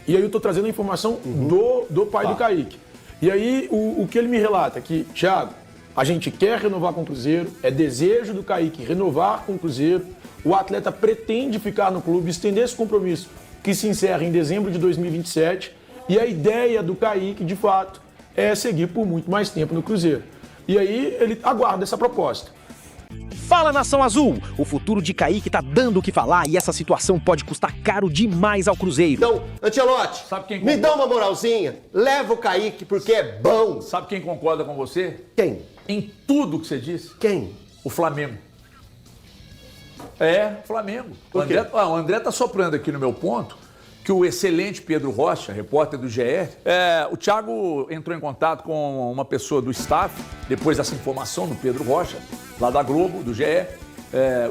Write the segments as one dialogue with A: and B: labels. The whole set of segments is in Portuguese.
A: E aí eu estou trazendo a informação do pai do Kaique. E aí o que ele me relata é que, Thiago, a gente quer renovar com o Cruzeiro, é desejo do Kaique renovar com o Cruzeiro, o atleta pretende ficar no clube, estender esse compromisso que se encerra em dezembro de 2027, e a ideia do Kaique, de fato, é seguir por muito mais tempo no Cruzeiro. E aí ele aguarda essa proposta.
B: Fala, Nação Azul! O futuro de Kaique tá dando o que falar e essa situação pode custar caro demais ao Cruzeiro.
C: Então, Ancelotti, me dá uma moralzinha, leva o Kaique porque é bom.
D: Sabe quem concorda com você?
C: Quem?
D: Em tudo que você disse?
C: Quem?
D: O Flamengo. É, Flamengo. O André tá soprando aqui no meu ponto que o excelente Pedro Rocha, repórter do GE, o Thiago entrou em contato com uma pessoa do staff, depois dessa informação do Pedro Rocha, lá da Globo, do GE.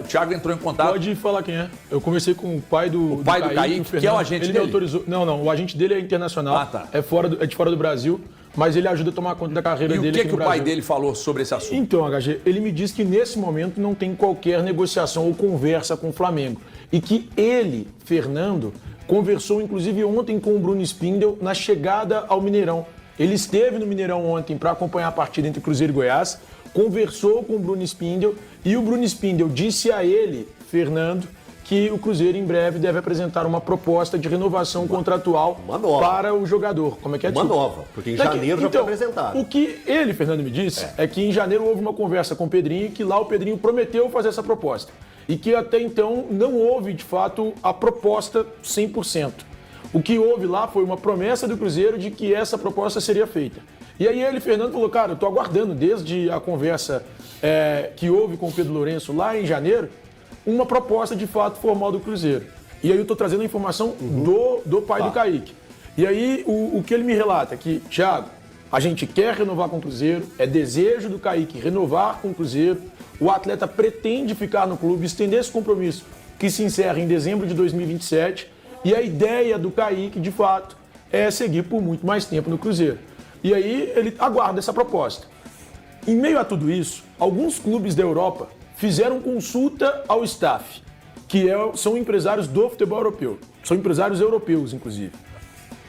D: O Thiago entrou em contato.
A: Pode falar quem é. Eu conversei com o pai do
D: Kaique, que é o agente
A: ele
D: dele.
A: Me autorizou. Não, o agente dele é internacional.
D: Ah, tá.
A: É de fora do Brasil, mas ele ajuda a tomar conta da carreira
D: E
A: dele.
D: o que o pai dele falou sobre esse assunto?
A: Então, HG, ele me disse que nesse momento não tem qualquer negociação ou conversa com o Flamengo. E que ele, Fernando, conversou inclusive ontem com o Bruno Spindel na chegada ao Mineirão. Ele esteve no Mineirão ontem para acompanhar a partida entre Cruzeiro e Goiás, conversou com o Bruno Spindel e o Bruno Spindel disse a ele, Fernando, que o Cruzeiro em breve deve apresentar uma proposta de renovação contratual para o jogador. Como é que é?
C: Uma nova, porque em janeiro já foi apresentado.
A: O que ele, Fernando, me disse é que em janeiro houve uma conversa com o Pedrinho e que lá o Pedrinho prometeu fazer essa proposta. E que até então não houve, de fato, a proposta 100%. O que houve lá foi uma promessa do Cruzeiro de que essa proposta seria feita. E aí ele, Fernando, falou, cara, eu estou aguardando desde a conversa que houve com o Pedro Lourenço lá em janeiro, uma proposta de fato formal do Cruzeiro. E aí eu estou trazendo a informação do pai do Kaique. E aí o que ele me relata é que, Thiago, a gente quer renovar com o Cruzeiro, é desejo do Kaique renovar com o Cruzeiro, o atleta pretende ficar no clube, estender esse compromisso que se encerra em dezembro de 2027, e a ideia do Kaique, de fato, é seguir por muito mais tempo no Cruzeiro. E aí ele aguarda essa proposta. Em meio a tudo isso, alguns clubes da Europa fizeram consulta ao staff, que são empresários do futebol europeu, são empresários europeus, inclusive.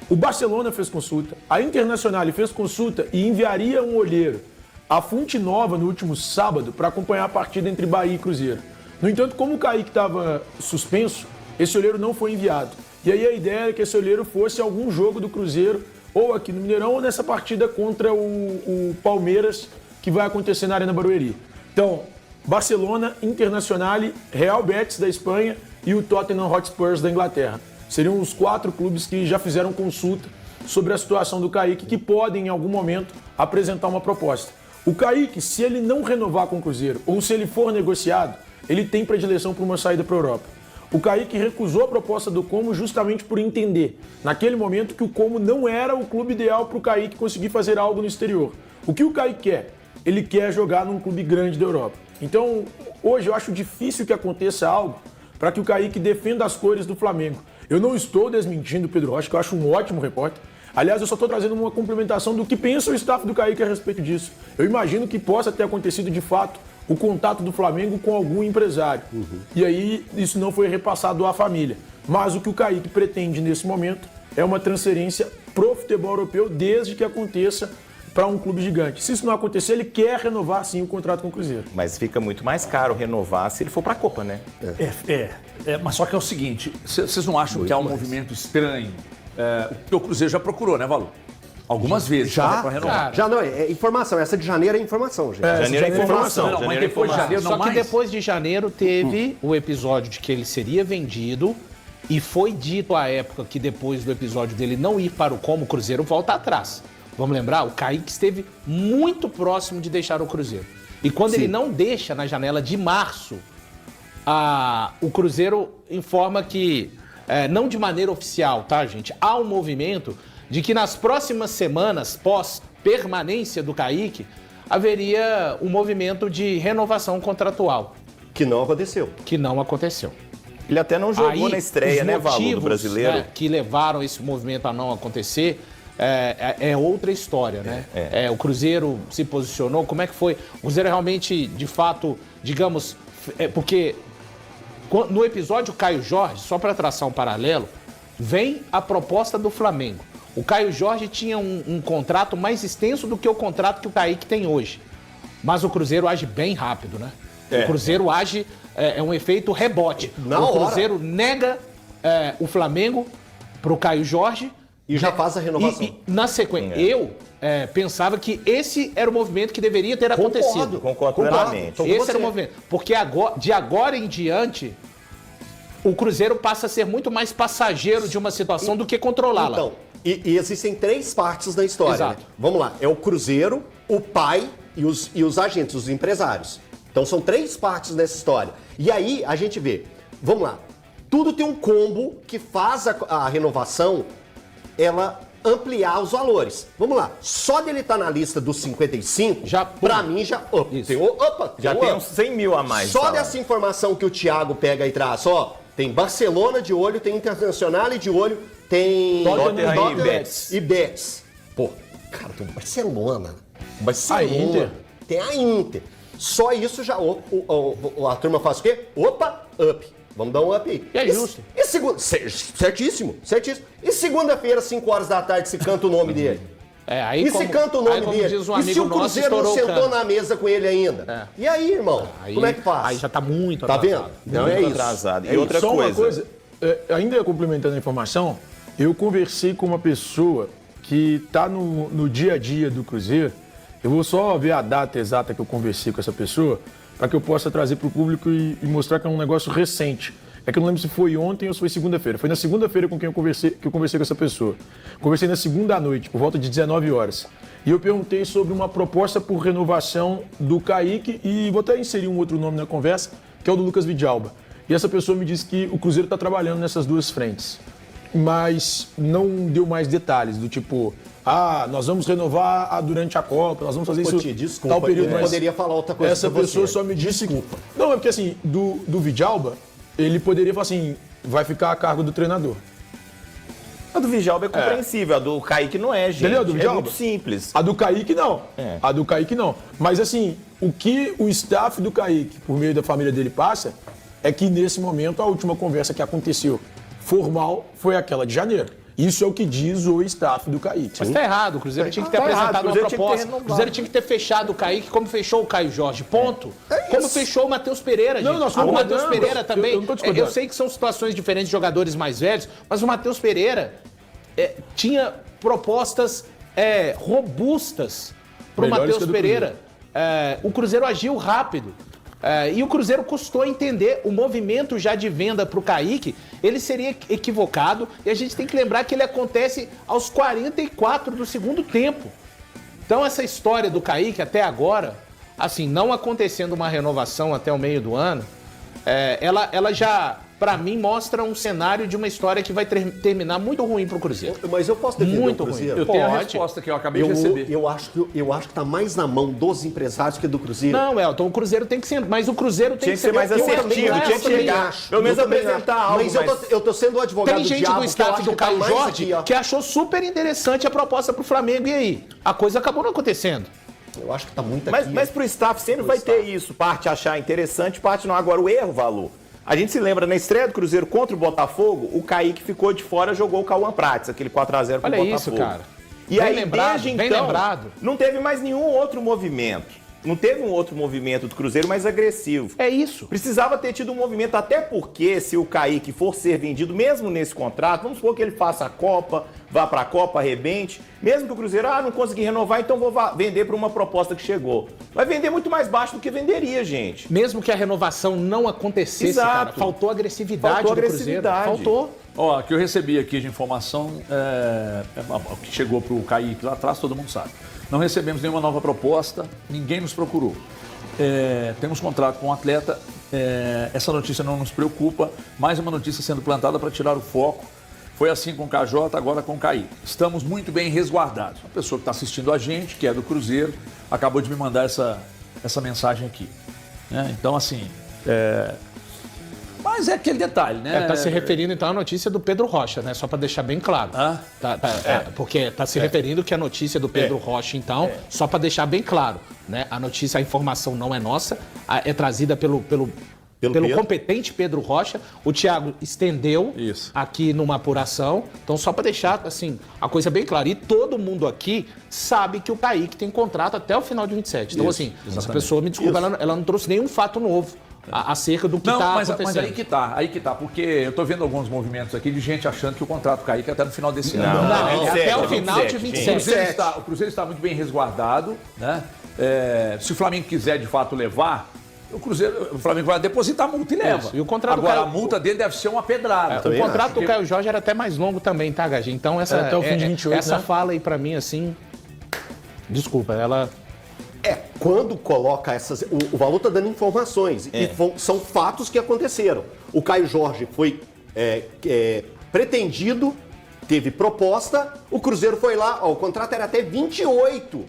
A: O Barcelona fez consulta, a Internacional fez consulta e enviaria um olheiro à Fonte Nova no último sábado para acompanhar a partida entre Bahia e Cruzeiro. No entanto, como o Kaique estava suspenso, esse olheiro não foi enviado. E aí a ideia era que esse olheiro fosse algum jogo do Cruzeiro, ou aqui no Mineirão, ou nessa partida contra o Palmeiras, que vai acontecer na Arena Barueri. Então, Barcelona, Internacional, Real Betis da Espanha e o Tottenham Hotspurs da Inglaterra. Seriam os 4 clubes que já fizeram consulta sobre a situação do Kaique, que podem, em algum momento, apresentar uma proposta. O Kaique, se ele não renovar com o Cruzeiro, ou se ele for negociado, ele tem predileção por uma saída para a Europa. O Kaique recusou a proposta do Como justamente por entender, naquele momento, que o Como não era o clube ideal para o Kaique conseguir fazer algo no exterior. O que o Kaique quer? Ele quer jogar num clube grande da Europa. Então, hoje eu acho difícil que aconteça algo para que o Kaique defenda as cores do Flamengo. Eu não estou desmentindo o Pedro Rocha, que eu acho um ótimo repórter. Aliás, eu só estou trazendo uma complementação do que pensa o staff do Kaique a respeito disso. Eu imagino que possa ter acontecido, de fato, o contato do Flamengo com algum empresário. E aí, isso não foi repassado à família. Mas o que o Kaique pretende nesse momento é uma transferência pro futebol europeu desde que aconteça para um clube gigante. Se isso não acontecer, ele quer renovar, sim, o contrato com o Cruzeiro.
E: Mas fica muito mais caro renovar se ele for para a Copa, né?
D: Mas só que é o seguinte, vocês não acham que há um movimento estranho? Porque o Cruzeiro já procurou, né, Valor? Algumas vezes para renovar.
C: Já não, é informação. Essa de janeiro é informação, gente.
E: Janeiro é informação.
D: Não, mas depois de janeiro não
F: Só
D: mais.
F: que depois de janeiro teve o episódio de que ele seria vendido e foi dito à época que depois do episódio dele não ir para o Como, o Cruzeiro volta atrás. Vamos lembrar? O Kaique esteve muito próximo de deixar o Cruzeiro. E quando ele não deixa na janela de março, o Cruzeiro informa que, não de maneira oficial, tá, gente? Há um movimento de que nas próximas semanas, pós-permanência do Kaique, haveria um movimento de renovação contratual.
C: Que não aconteceu.
F: Que não aconteceu.
E: Ele até não jogou
F: Aí,
E: na estreia,
F: os
E: né, Valor, do
F: motivos,
E: Brasileiro?
F: né, que levaram esse movimento a não acontecer é outra história, né? O Cruzeiro se posicionou, como é que foi? O Cruzeiro realmente, de fato, digamos, porque no episódio Caio Jorge, só para traçar um paralelo, vem a proposta do Flamengo. O Caio Jorge tinha um contrato mais extenso do que o contrato que o Kaique tem hoje. Mas o Cruzeiro age bem rápido, né? O Cruzeiro age, é um efeito rebote. O Cruzeiro nega o Flamengo pro Caio Jorge.
C: E já faz a renovação.
F: E na sequência, eu pensava que esse era o movimento que deveria ter acontecido.
E: Concordo plenamente.
F: Esse era o movimento. Porque de agora em diante, o Cruzeiro passa a ser muito mais passageiro de uma situação do que controlá-la.
C: Então, e existem 3 partes da história.
F: Exato.
C: Né? Vamos lá. É o Cruzeiro, o pai e os agentes, os empresários. Então são 3 partes nessa história. E aí a gente vê, vamos lá, tudo tem um combo que faz a renovação, ela ampliar os valores. Vamos lá, só dele estar na lista dos 55, pra mim já...
E: Já tem uns 100 mil a mais.
C: Só dessa informação que o Thiago pega e traz, tem Barcelona de olho, tem Internacional de olho, tem
E: Tottenham
C: e Betis. Pô, cara, tem Barcelona,
A: A Inter.
C: tem a Inter. Só isso já... a turma faz o quê? Up. Vamos dar um up aí.
F: E é justo.
C: Certíssimo. E segunda-feira, 5 horas da tarde, se canta o nome dele?
F: Aí
C: se canta o nome dele?
F: E
C: se o Cruzeiro não sentou na mesa com ele ainda? E aí, irmão? Como é que faz?
F: Aí já tá muito
C: atrasado. Tá vendo?
E: Não é isso. Atrasado. E outra
A: Só
E: coisa.
A: uma coisa, ainda complementando a informação, eu conversei com uma pessoa que está no dia a dia do Cruzeiro. Eu vou só ver a data exata que eu conversei com essa pessoa, para que eu possa trazer para o público e mostrar que é um negócio recente. É que eu não lembro se foi ontem ou se foi segunda-feira. Foi na segunda-feira com quem eu conversei com essa pessoa. Conversei na segunda à noite, por volta de 19 horas. E eu perguntei sobre uma proposta por renovação do Kaique e vou até inserir um outro nome na conversa, que é o do Lucas Vidalba. E essa pessoa me disse que o Cruzeiro está trabalhando nessas 2 frentes. Mas não deu mais detalhes, do tipo... nós vamos renovar durante a Copa, nós vamos fazer isso
C: desculpa,
A: tal período.
C: Eu poderia falar outra coisa.
A: Essa pessoa só me disse... Desculpa. Não, é porque assim, do Vidalba, ele poderia falar assim, vai ficar a cargo do treinador.
E: A do Vidalba é compreensível, a do Kaique não é, gente.
A: Entendeu? Do Vidalba?
E: É muito simples.
A: A do Kaique não. A do Kaique não. Mas assim, o que o staff do Kaique, por meio da família dele, passa, é que nesse momento a última conversa que aconteceu formal foi aquela de janeiro. Isso é o que diz o staff do Kaique.
F: Mas tá errado, o Cruzeiro tinha que ter apresentado uma proposta. O Cruzeiro tinha que ter fechado o Kaique como fechou o Caio Jorge, ponto. Como fechou o Matheus Pereira, gente. O Matheus Pereira também, eu sei que são situações diferentes de jogadores mais velhos, mas o Matheus Pereira tinha propostas robustas pro Matheus Pereira. O Cruzeiro agiu rápido. E o Cruzeiro custou entender o movimento já de venda para o Kaique, ele seria equivocado, e a gente tem que lembrar que ele acontece aos 44 do segundo tempo. Então essa história do Kaique até agora, assim, não acontecendo uma renovação até o meio do ano, ela já, para mim, mostra um cenário de uma história que vai terminar muito ruim pro Cruzeiro.
C: Mas eu posso defender
F: muito
C: o Cruzeiro?
F: ruim.
D: Eu tenho a resposta que eu acabei de receber.
C: Eu acho que tá mais na mão dos empresários que do Cruzeiro.
F: Não, Elton, o Cruzeiro tem que ser... Mas o Cruzeiro tem
E: Tinha que ser mais assertivo, tinha que chegar. Pelo menos apresentar algo.
C: Mas eu tô sendo o advogado
F: tem gente do staff do Caio Jorge que achou super interessante a proposta pro Flamengo. E aí? A coisa acabou não acontecendo.
C: Eu acho que tá muito aqui.
E: Mas pro staff sempre vai ter isso. Parte achar interessante, parte não. Agora, o erro, Valor. A gente se lembra, na estreia do Cruzeiro contra o Botafogo, o Kaique ficou de fora, jogou o Cauã Prates, aquele 4x0 pro Botafogo.
F: Olha isso, cara.
E: E
F: bem
E: aí,
F: lembrado,
E: desde
F: bem
E: então,
F: lembrado.
E: Não teve mais nenhum outro movimento. Não teve um outro movimento do Cruzeiro mais agressivo.
F: É isso.
E: Precisava ter tido um movimento, até porque se o Kaique for ser vendido, mesmo nesse contrato, vamos supor que ele faça a Copa, vá pra Copa, arrebente, mesmo que o Cruzeiro, não consegui renovar, então vou vender por uma proposta que chegou. Vai vender muito mais baixo do que venderia, gente.
F: Mesmo que a renovação não acontecesse, cara, faltou agressividade do Cruzeiro. Faltou.
D: Ó, que eu recebi aqui de informação, que chegou pro Kaique lá atrás, todo mundo sabe. Não recebemos nenhuma nova proposta, ninguém nos procurou. Temos contrato com o atleta, essa notícia não nos preocupa, mais uma notícia sendo plantada para tirar o foco. Foi assim com o KJ, agora com o Kaique. Estamos muito bem resguardados. Uma pessoa que está assistindo a gente, que é do Cruzeiro, acabou de me mandar essa mensagem aqui. Então, assim... Mas é aquele detalhe, né?
F: Tá se referindo, então, à notícia do Pedro Rocha, né? Só para deixar bem claro. Porque tá se referindo que a notícia do Pedro Rocha, então, só para deixar bem claro, né? A notícia, a informação não é nossa, é trazida pelo pelo competente Pedro Rocha. O Thiago estendeu aqui numa apuração. Então, só para deixar assim, a coisa bem clara. E todo mundo aqui sabe que o Kaique tem contrato até o final de 27. Então, assim, essa pessoa, me desculpa, ela não trouxe nenhum fato novo acerca do que está acontecendo. Mas
D: aí que tá, porque eu tô vendo alguns movimentos aqui de gente achando que o contrato do Kaique é até no final desse ano.
F: Não, até o final de 27.
D: O Cruzeiro está muito bem resguardado, né? Se o Flamengo quiser de fato levar, o Flamengo vai depositar a multa e leva.
F: Isso. E o contrato
D: agora, a multa dele deve ser uma pedrada.
F: O contrato do Caio Jorge era até mais longo também, tá, Gagi? Então,
A: até o fim de 28,
F: essa fala aí pra mim, assim... Desculpa, ela...
C: Quando coloca essas... O Valor tá dando informações. E são fatos que aconteceram. O Caio Jorge foi pretendido, teve proposta, o Cruzeiro foi lá, o contrato era até 28.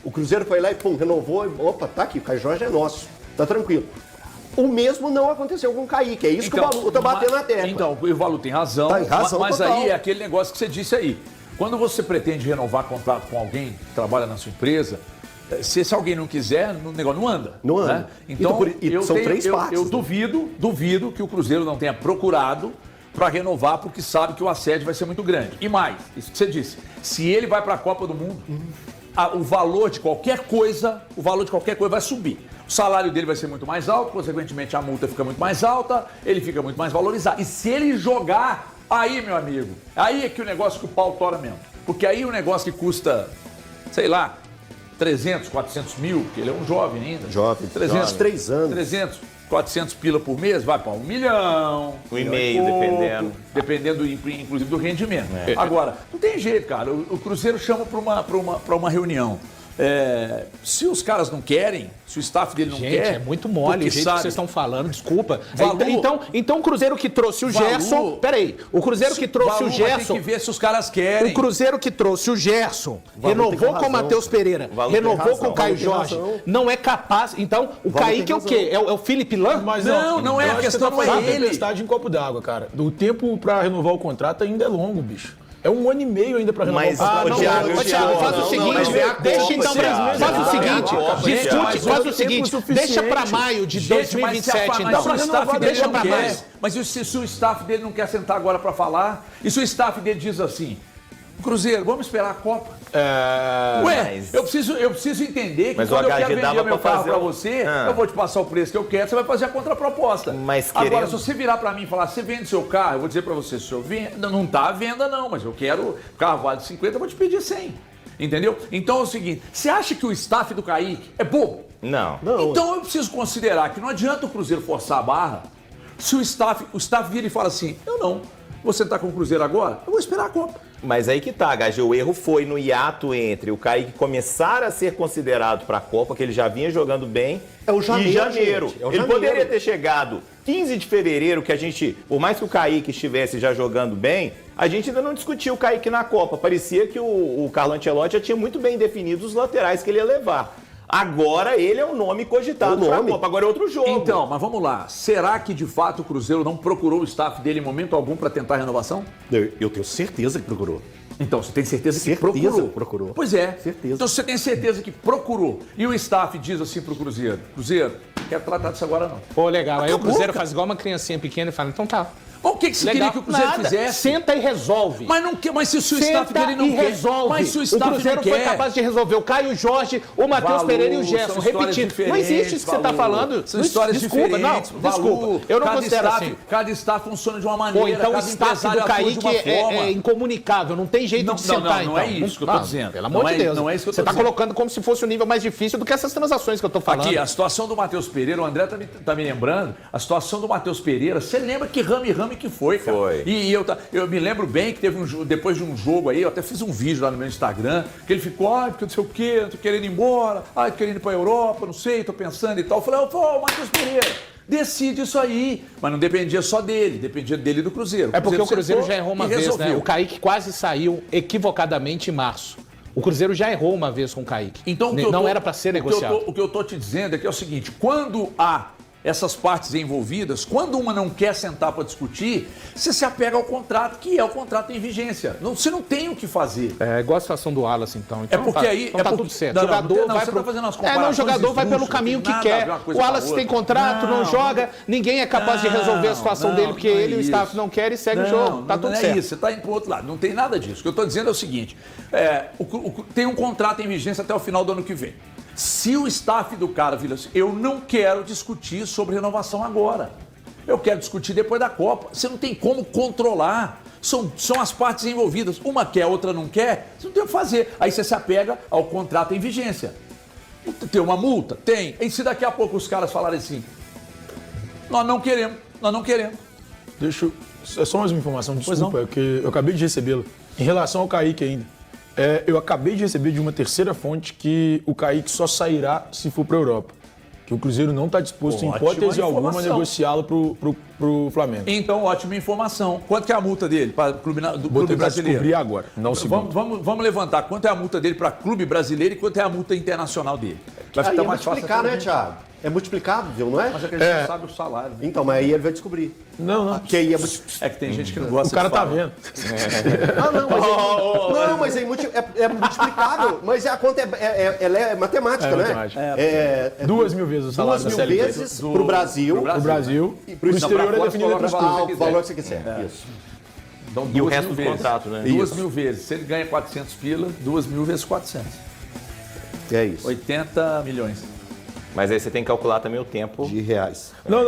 C: O Cruzeiro foi lá e, renovou. Opa, tá aqui, o Caio Jorge é nosso. Tá tranquilo. O mesmo não aconteceu com o Kaique. É isso que o Valu tá batendo na tecla.
D: Então, o Valu tem razão.
C: Tá em razão
D: mas
C: total.
D: aí é aquele negócio que você disse aí. Quando você pretende renovar contrato com alguém que trabalha na sua empresa, se alguém não quiser, o negócio não anda.
C: Não anda.
D: Né? Então,
C: são três partes.
D: Eu duvido que o Cruzeiro não tenha procurado para renovar, porque sabe que o assédio vai ser muito grande. E mais, isso que você disse, se ele vai para a Copa do Mundo, o valor de qualquer coisa vai subir. O salário dele vai ser muito mais alto, consequentemente a multa fica muito mais alta, ele fica muito mais valorizado. E se ele jogar, aí, meu amigo, aí é que o negócio que o pau tora mesmo. Porque aí o negócio que custa, sei lá, 300, 400 mil, porque ele é um jovem ainda.
C: Jovem, 3 anos.
D: 300, 400 pila por mês, vai para 1 milhão.
E: 1,5 dependendo.
D: Dependendo, inclusive, do rendimento. Agora, não tem jeito, cara. O Cruzeiro chama para uma reunião. Se os caras não querem, se o staff dele não quer...
F: Gente, é muito mole o jeito que vocês estão falando, desculpa.
D: Valu,
F: então o Cruzeiro que trouxe o Gerson... Peraí, o Cruzeiro que trouxe o Gerson...
D: Tem que ver se os caras querem.
F: O Cruzeiro que trouxe o Gerson, renovou com o Matheus Pereira, renovou com o Caio Jorge, não é capaz... Então, o Kaique é o quê? É o Felipe Lan?
A: Mas
D: não é a questão, não é ele.
A: Tempestade em copo d'água, cara. O tempo pra renovar o contrato ainda é longo, bicho. É 1 ano e meio ainda pra renovar o contrato.
F: Thiago, faz o seguinte, deixa então pra... Faz o seguinte, faz o seguinte, deixa pra maio de 2027, então.
D: Deixa pra maio. Mas se o staff dele não quer sentar agora pra falar, e se o staff dele diz assim, Cruzeiro, vamos esperar a Copa? Eu preciso entender que quando eu quero vender meu carro pra você, eu vou te passar o preço que eu quero, você vai fazer a contraproposta. Agora, se você virar pra mim e falar, você vende seu carro, eu vou dizer pra você, se eu vendo, não tá à venda não, mas eu quero, o carro vale 50, eu vou te pedir 100. Entendeu? Então é o seguinte, você acha que o staff do Kaique é bobo?
E: Não.
D: Então eu preciso considerar que não adianta o Cruzeiro forçar a barra se o staff vira e fala assim, eu não, vou sentar com o Cruzeiro agora, eu vou esperar a Copa.
E: Mas aí que tá, Gagi, o erro foi no hiato entre o Kaique começar a ser considerado para a Copa, que ele já vinha jogando bem, e janeiro. Ele poderia ter chegado 15 de fevereiro, que a gente, por mais que o Kaique estivesse já jogando bem, a gente ainda não discutiu o Kaique na Copa. Parecia que o Carlo Ancelotti já tinha muito bem definido os laterais que ele ia levar. Agora ele é o nome cogitado para a Copa, agora é outro jogo.
D: Então, mas vamos lá. Será que de fato o Cruzeiro não procurou o staff dele em momento algum para tentar a renovação?
C: Eu tenho certeza que procurou.
D: Então, você tem certeza que procurou? Pois é.
C: Certeza.
D: Então, se você tem certeza que procurou e o staff diz assim pro Cruzeiro, Cruzeiro, não quero tratar disso agora não.
F: Pô, legal. Aí o Cruzeiro faz igual uma criancinha pequena e fala, então tá.
D: O que você queria que o Cruzeiro fizesse?
F: Senta e resolve.
D: Mas se o staff dele não quer...
F: Resolve.
D: Mas se o staff
F: o Cruzeiro
D: não
F: foi
D: quer...
F: capaz de resolver o Caio Jorge, o Matheus Pereira e o Gerson. Repetindo. Não existe isso que você está falando.
D: São histórias diferentes.
F: Desculpa. Eu não considero assim.
D: Cada staff funciona de uma maneira.
F: Pô, então o staff do Kaique é incomunicável. Não tem jeito de sentar,
D: não é isso que eu estou dizendo.
F: Pelo amor de Deus.
D: Não é isso que eu
F: você está colocando como se fosse um nível mais difícil do que essas transações que eu estou falando.
D: Aqui, a situação do Matheus Pereira, o André tá me lembrando, a situação do Matheus Pereira, você lembra que rame que foi, cara?
E: Foi.
D: E eu me lembro bem que teve depois de um jogo aí, eu até fiz um vídeo lá no meu Instagram, que ele ficou, porque não sei o quê, tô querendo ir embora, querendo ir pra Europa, não sei, tô pensando e tal. Eu falei, Matheus Pereira, decide isso aí. Mas não dependia só dele, dependia dele e do Cruzeiro.
F: É porque o Cruzeiro já errou uma vez, né? O Kaique quase saiu equivocadamente em março. O Cruzeiro já errou uma vez com o Kaique.
D: Então,
F: não era para ser negociado.
D: O que eu tô te dizendo é que é o seguinte, quando há essas partes envolvidas, quando uma não quer sentar para discutir, você se apega ao contrato, que é o contrato em vigência. Você não tem o que fazer.
F: É igual a situação do Wallace, então.
D: É porque aí...
F: Então
D: é
F: tá
D: porque,
F: tudo certo.
D: Não,
F: o jogador
D: não,
F: vai
D: você
F: pro...
D: tá fazendo umas
F: o
D: comparações
F: jogador vai pelo
D: esdrúxulas,
F: caminho
D: não tem
F: que
D: nada a
F: quer.
D: ver uma
F: O
D: coisa com a
F: Wallace tem
D: outra.
F: contrato, não joga, ninguém é capaz de resolver a situação dele, porque ele e o staff não querem e segue o jogo. Tá tudo
D: não é
F: certo.
D: isso, você está indo para o outro lado. Não tem nada disso. O que eu estou dizendo é o seguinte: tem um contrato em vigência até o final do ano que vem. Se o staff do cara vira assim, eu não quero discutir sobre renovação agora. Eu quero discutir depois da Copa. Você não tem como controlar. São as partes envolvidas. Uma quer, a outra não quer. Você não tem o que fazer. Aí você se apega ao contrato em vigência. Tem uma multa? Tem. E se daqui a pouco os caras falarem assim, nós não queremos.
A: É só mais uma informação, desculpa, é que eu acabei de recebê-la. Em relação ao Kaique ainda, eu acabei de receber de uma terceira fonte que o Kaique só sairá se for para a Europa. Que o Cruzeiro não está disposto, em hipótese alguma, a negociá-lo pro Flamengo.
D: Então, ótima informação. Quanto que é a multa dele para o clube
A: Vou
D: brasileiro?
A: descobrir agora, não segundo.
D: Vamos levantar. Quanto é a multa dele para clube brasileiro e quanto é a multa internacional dele? Vai
C: Aí
D: ficar
C: é
D: mais fácil.
C: multiplicar, né, Thiago? É multiplicável, não é?
D: Mas é que a gente não sabe o salário. Né?
C: Então, mas aí ele vai descobrir.
A: Não.
C: Que aí
D: É que tem gente que não gosta
A: O cara
D: de
A: tá
D: falar.
A: vendo.
C: Mas aí é multiplicável. Mas a conta ela é matemática, né?
A: matemática. 2.000 vezes o salário
C: 2.000
A: da Série B.
C: vezes pro Brasil.
A: Pro Brasil.
C: E
A: Pro exterior
D: pra
A: é
D: fora,
A: definido
D: coloca
A: entre os
D: valor
A: clubes.
C: o valor que você quiser. Isso.
D: Então,
E: E o
D: 2.000
E: resto do
D: vezes.
E: contrato, né?
D: 2.000 vezes. Se ele ganha 400 pila, 2.000 vezes 400.
C: É isso.
D: 80 milhões.
E: Mas aí você tem que calcular também o tempo.
C: De reais.
A: Não.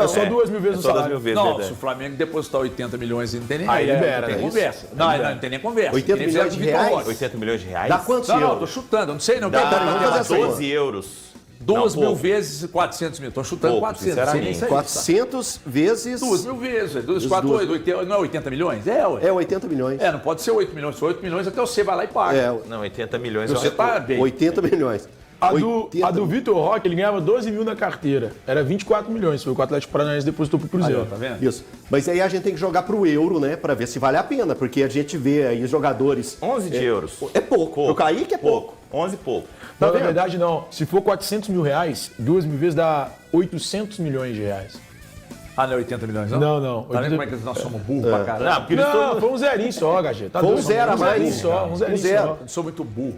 A: É só 2.000 vezes o
E: só 2.000
A: salário.
E: vezes,
D: Não,
E: verdade.
D: se o Flamengo depositar 80 milhões e não tem nem
A: Aí libera,
D: não tem
A: né?
D: conversa. Não tem nem conversa.
C: 80
D: Nem
C: milhões
D: fizeram
C: de
D: com o Vitor
C: reais?
D: Roque.
E: 80 milhões de reais?
C: Dá quantos
D: Não,
C: euros?
D: tô chutando, eu não sei não.
E: Dá
C: vamos fazer essa
E: 12 euros.
D: 2
E: Não,
D: mil
E: pouco.
D: vezes 400 mil. Tô chutando
E: Pouco,
D: 400. Não sei nem
E: sinceramente.
D: isso aí,
C: 400 vezes...
D: 2.000 vezes. 2, 4,
C: duas.
D: 8, não é 80 milhões? É, ué.
C: É 80 milhões.
D: Não pode ser 8 milhões. Se for 8 milhões, até você vai lá e paga.
C: É,
E: Não, 80 milhões.
D: Você tá bem.
C: 80 milhões.
A: A
C: 80
A: do Vitor Roque, ele ganhava 12 mil na carteira. Era 24 milhões. Foi o que o Atlético Paranaense depositou pro Cruzeiro.
D: Aí, ó, tá vendo?
C: Isso. Mas aí a gente tem que jogar pro euro, né? Pra ver se vale a pena. Porque a gente vê aí os jogadores...
E: 11 de euros.
C: É pouco. O Kaique é pouco.
E: 11 e pouco.
A: Não, na
C: vendo?
A: verdade, não. Se for 400 mil reais, 2.000 vezes dá 800 milhões de reais.
D: Ah, não é 80 milhões, não?
A: Não.
D: Tá vendo como é que nós somos burros pra caramba?
E: Não, porque eles
A: Não, foi um zerinho só, HG. Tá
C: Foi um
A: doido?
C: zero a mais.
A: Um zerinho só.
C: Um zero.
D: Eu sou muito burro.